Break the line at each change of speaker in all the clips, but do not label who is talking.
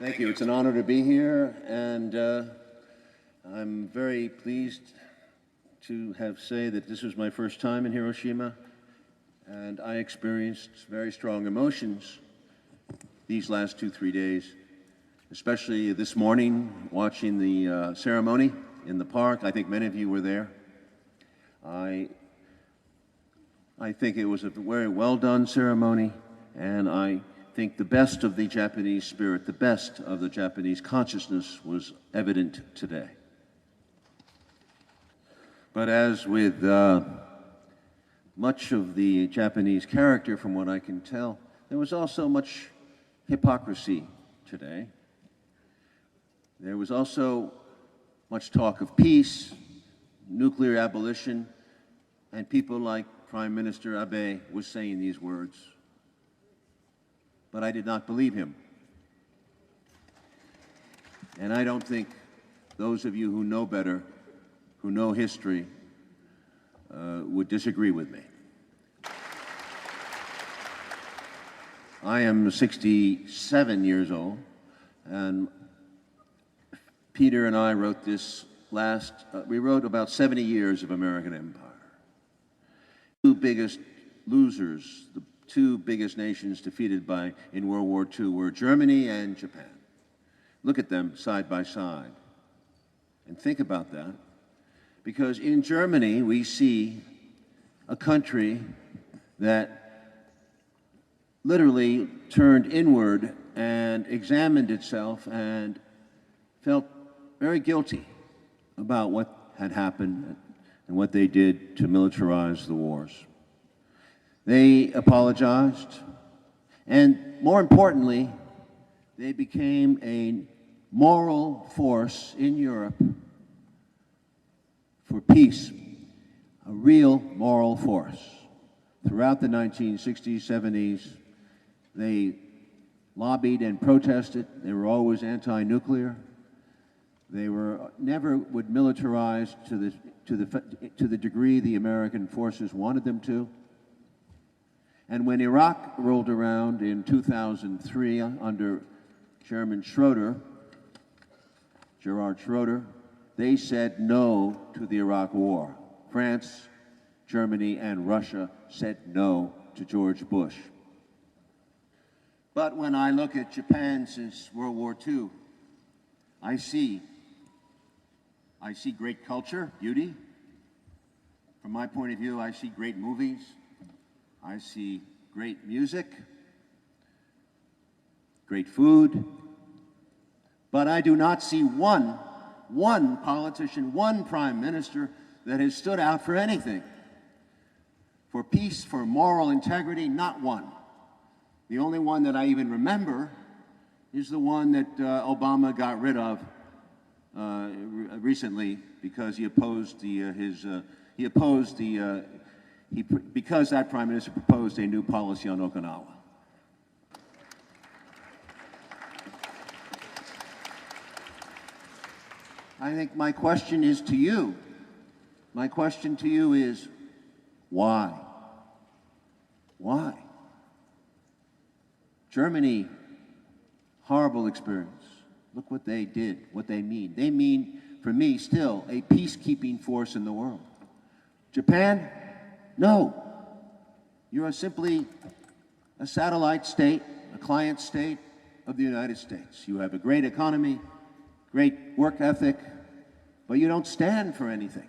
Thank you. It's an honor to be here, and I'm very pleased to say that this was my first time in Hiroshima, and I experienced very strong emotions these last 2-3 days, especially this morning watching the ceremony in the park. I think many of you were there. I think it was a very well done ceremony, and I think the best of the Japanese spirit, the best of the Japanese consciousness was evident today. But as with much of the Japanese character, from what I can tell, there was also much hypocrisy today. There was also much talk of peace, nuclear abolition, and people like Prime Minister Abe was saying these words. But I did not believe him. And I don't think those of you who know better, who know history, would disagree with me. I am 67 years old, and Peter and I wrote this we wrote about 70 years of American empire. Two biggest losers, the two biggest nations defeated in World War II were Germany and Japan. Look at them side by side and think about that, because in Germany we see a country that literally turned inward and examined itself and felt very guilty about what had happened and what they did to militarize the wars. They apologized, and more importantly, they became a moral force in Europe for peace, a real moral force. Throughout the 1960s, 70s, they lobbied and protested. They were always anti-nuclear. They never would militarize to the degree the American forces wanted them to. And when Iraq rolled around in 2003 under Chairman Gerard Schroeder, they said no to the Iraq War. France, Germany, and Russia said no to George Bush. But when I look at Japan since World War II, I see great culture, beauty. From my point of view, I see great movies. I see great music, great food, but I do not see one politician, one prime minister that has stood out for anything. For peace, for moral integrity, not one. The only one that I even remember is the one that Obama got rid of recently because because that prime minister proposed a new policy on Okinawa. I think my question is to you. My question to you is, why? Why? Germany, horrible experience. Look what they did, what they mean. They mean, for me, still a peacekeeping force in the world. Japan, no. You are simply a satellite state, a client state of the United States. You have a great economy, great work ethic, but you don't stand for anything.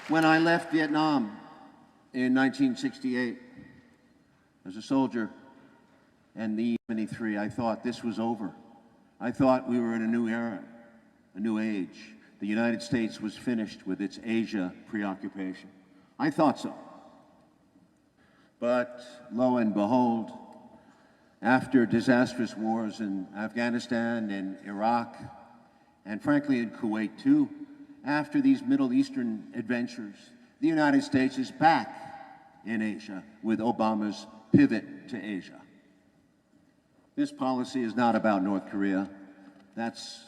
When I left Vietnam in 1968 as a soldier, and the 73, I thought this was over. I thought we were in a new era, a new age. The United States was finished with its Asia preoccupation. I thought so. But lo and behold, after disastrous wars in Afghanistan and Iraq, and frankly in Kuwait too, after these Middle Eastern adventures, the United States is back in Asia with Obama's pivot to Asia. This policy is not about North Korea. That's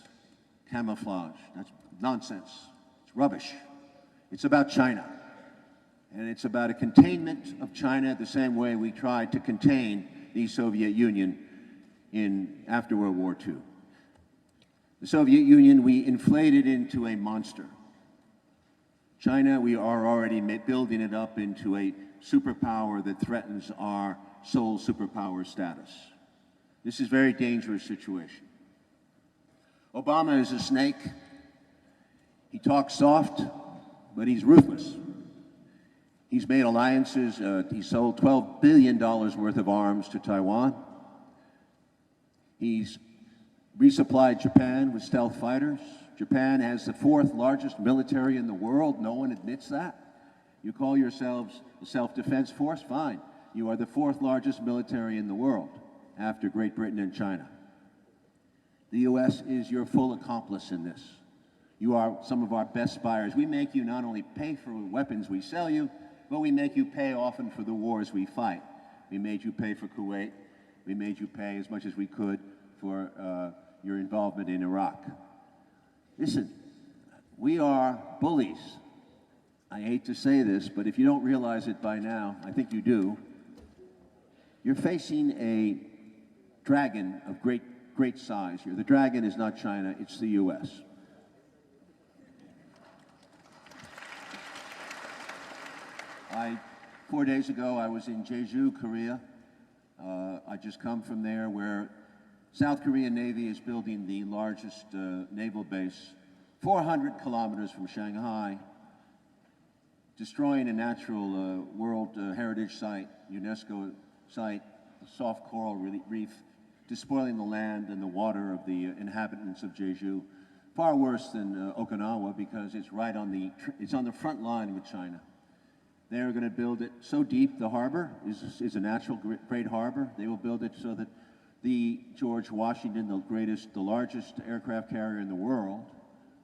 camouflage. That's nonsense. It's rubbish. It's about China. And it's about a containment of China the same way we tried to contain the Soviet Union after World War II. The Soviet Union, we inflated into a monster. China, we are already building it up into a superpower that threatens our sole superpower status. This is a very dangerous situation. Obama is a snake. He talks soft, but he's ruthless. He's made alliances. He sold $12 billion worth of arms to Taiwan. He's resupplied Japan with stealth fighters. Japan has the 4th largest military in the world. No one admits that. You call yourselves a self-defense force? Fine. You are the 4th largest military in the world after Great Britain and China. The U.S. is your full accomplice in this. You are some of our best buyers. We make you not only pay for the weapons we sell you, but we make you pay often for the wars we fight. We made you pay for Kuwait. We made you pay as much as we could for your involvement in Iraq. Listen, we are bullies. I hate to say this, but if you don't realize it by now, I think you do. You're facing a dragon of great size here. The dragon is not China, it's the U.S. 4 days ago, I was in Jeju, Korea. I just come from there where South Korean Navy is building the largest naval base, 400 kilometers from Shanghai, destroying a natural World Heritage Site, UNESCO site, a soft coral reef, despoiling the land and the water of the inhabitants of Jeju. Far worse than Okinawa because it's right on the front line with China. They're going to build it so deep. The harbor is a natural great harbor. They will build it so that the George Washington, the largest aircraft carrier in the world,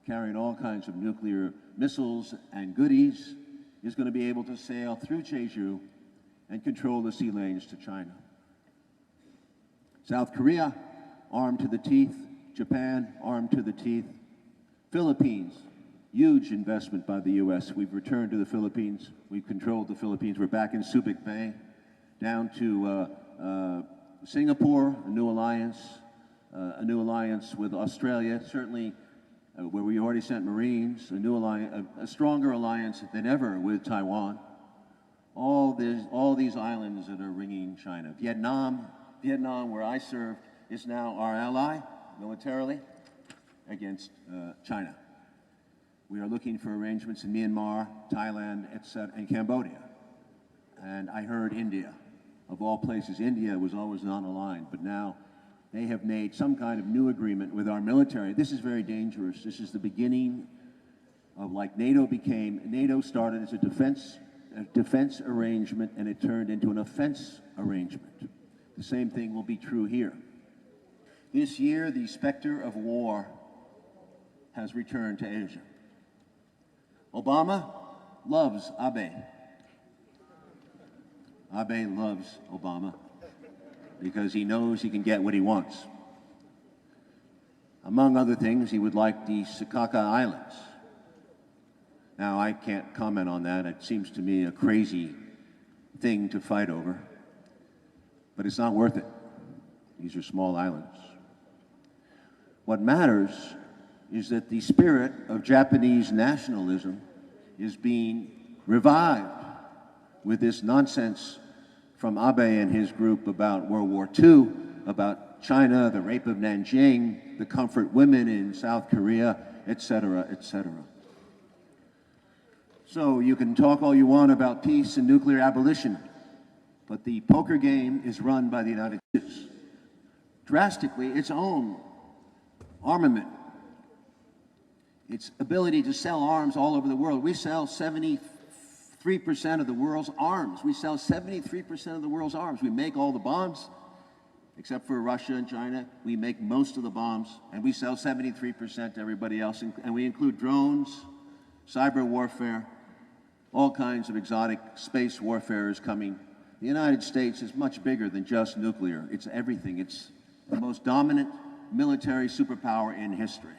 carrying all kinds of nuclear missiles and goodies, is going to be able to sail through Jeju and control the sea lanes to China. South Korea, armed to the teeth. Japan, armed to the teeth. Philippines, huge investment by the U.S. We've returned to the Philippines. We've controlled the Philippines. We're back in Subic Bay, down to Singapore, a new alliance with Australia, certainly where we already sent Marines, a stronger alliance than ever with Taiwan. All these islands that are ringing China. Vietnam, where I served, is now our ally militarily against China. We are looking for arrangements in Myanmar, Thailand, etc., and Cambodia. And I heard India. Of all places, India was always non-aligned, but now they have made some kind of new agreement with our military. This is very dangerous. This is the beginning of like NATO started as a defense arrangement, and it turned into an offense arrangement. The same thing will be true here. This year, the specter of war has returned to Asia. Obama loves Abe. Abe loves Obama because he knows he can get what he wants. Among other things, he would like the Sakaka Islands. Now, I can't comment on that. It seems to me a crazy thing to fight over, but it's not worth it. These are small islands. What matters is that the spirit of Japanese nationalism is being revived with this nonsense from Abe and his group about World War II, about China, the rape of Nanjing, the comfort women in South Korea, etc., etc. So you can talk all you want about peace and nuclear abolition, but the poker game is run by the United States. Drastically, its own armament, its ability to sell arms all over the world. We sell 73% of the world's arms. We sell 73% of the world's arms. We make all the bombs, except for Russia and China. We make most of the bombs, and we sell 73% to everybody else. And we include drones, cyber warfare, all kinds of exotic space warfare is coming. The United States is much bigger than just nuclear. It's everything. It's the most dominant military superpower in history.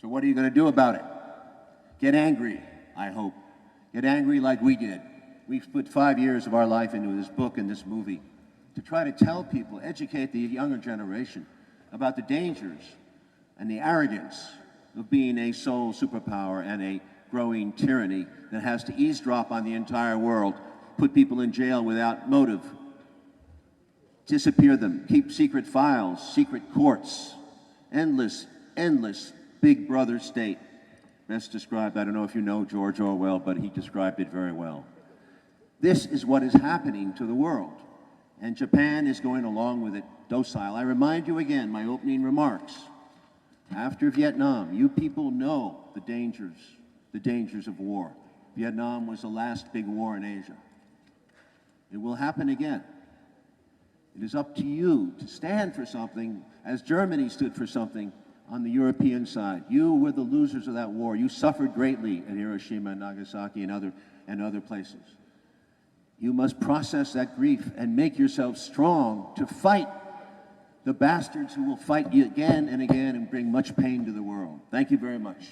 So what are you going to do about it? Get angry, I hope. Get angry like we did. We've put 5 years of our life into this book and this movie to try to tell people, educate the younger generation about the dangers and the arrogance of being a sole superpower and a growing tyranny that has to eavesdrop on the entire world, put people in jail without motive, disappear them, keep secret files, secret courts, endless big brother state. Best described, I don't know if you know George Orwell, but he described it very well. This is what is happening to the world, and Japan is going along with it docile. I remind you again, my opening remarks, after Vietnam, you people know the dangers of war. Vietnam was the last big war in Asia. It will happen again. It is up to you to stand for something, as Germany stood for something on the European side. You were the losers of that war. You suffered greatly in Hiroshima and Nagasaki and other places. You must process that grief and make yourself strong to fight the bastards who will fight you again and again and bring much pain to the world. Thank you very much.